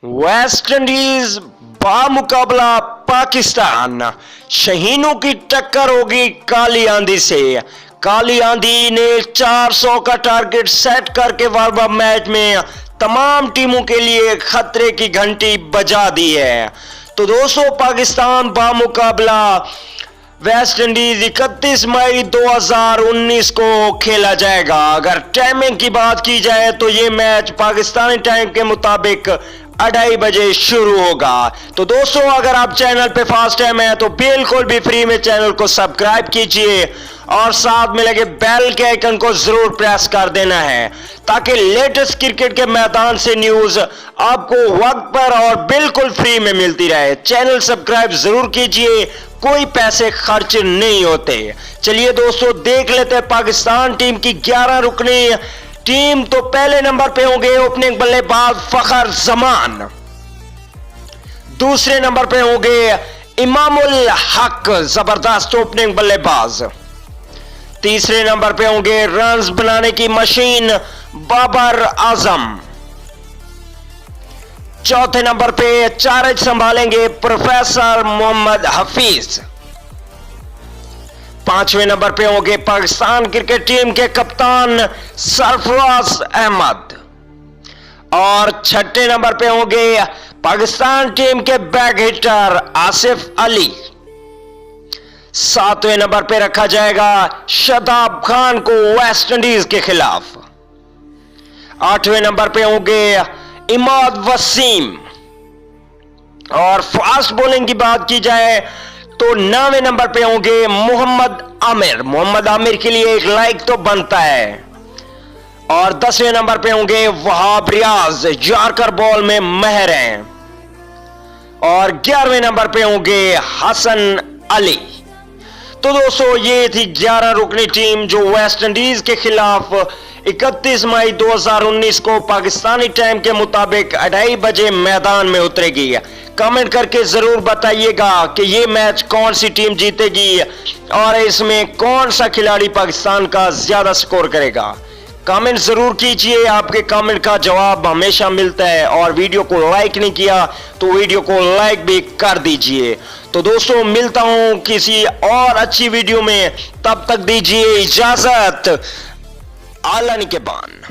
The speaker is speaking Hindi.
वेस्ट इंडीज बामुकाबला पाकिस्तान, शहीनों की टक्कर होगी काली आंधी से। काली आंधी ने 400 का टारगेट सेट करके वार्म अप मैच में तमाम टीमों के लिए खतरे की घंटी बजा दी है। तो दोस्तों, पाकिस्तान बामुकाबला वेस्ट इंडीज 31 मई 2019 को खेला जाएगा। अगर टाइमिंग की बात की जाए तो ये मैच पाकिस्तानी टाइम के मुताबिक 2:30 बजे शुरू होगा। तो दोस्तों, अगर आप चैनल पे फर्स्ट टाइम है तो बिल्कुल भी फ्री में चैनल को सब्सक्राइब कीजिए और साथ में लगे बेल के आइकन को जरूर प्रेस कर देना है ताकि लेटेस्ट क्रिकेट के मैदान से न्यूज आपको वक्त पर और बिल्कुल फ्री में मिलती रहे। चैनल सब्सक्राइब जरूर कीजिए, कोई पैसे खर्च नहीं होते। चलिए दोस्तों, देख लेते हैं पाकिस्तान टीम की 11 रुकनी टीम। तो पहले नंबर पे होंगे ओपनिंग बल्लेबाज फखर जमान, दूसरे नंबर पे होंगे इमामुल हक, जबरदस्त ओपनिंग बल्लेबाज। तीसरे नंबर पे होंगे रन्स बनाने की मशीन बाबर आजम। चौथे नंबर पे चार्ज संभालेंगे प्रोफेसर मोहम्मद हफीज। पांचवें नंबर पे होंगे पाकिस्तान क्रिकेट टीम के कप्तान सरफराज अहमद। और छठे नंबर पे होंगे पाकिस्तान टीम के बैक हिटर आसिफ अली। सातवें नंबर पे रखा जाएगा शादाब खान को वेस्ट इंडीज के खिलाफ। आठवें नंबर पे होंगे इमाद वसीम। और फास्ट बॉलिंग की बात की जाए तो 9वें नंबर पे होंगे मोहम्मद आमिर। मोहम्मद आमिर के लिए एक लाइक तो बनता है। और 10वें नंबर पे होंगे वहाब रियाज, यॉर्कर बॉल में महर हैं। और 11वें नंबर पे होंगे हसन अली। तो दोस्तों, ये थी 11 रुकनी टीम जो वेस्ट इंडीज के खिलाफ 31 मई 2019 को पाकिस्तानी टाइम के मुताबिक 2:30 बजे मैदान में उतरेगी। कमेंट करके जरूर बताइएगा कि ये मैच कौन सी टीम जीतेगी और इसमें कौन सा खिलाड़ी पाकिस्तान का ज्यादा स्कोर करेगा। कमेंट जरूर कीजिए, आपके कमेंट का जवाब हमेशा मिलता है। और वीडियो को लाइक नहीं किया तो वीडियो को लाइक भी कर दीजिए। तो दोस्तों, मिलता हूं किसी और अच्छी वीडियो में, तब तक दीजिए इजाजत। आला निगहबान।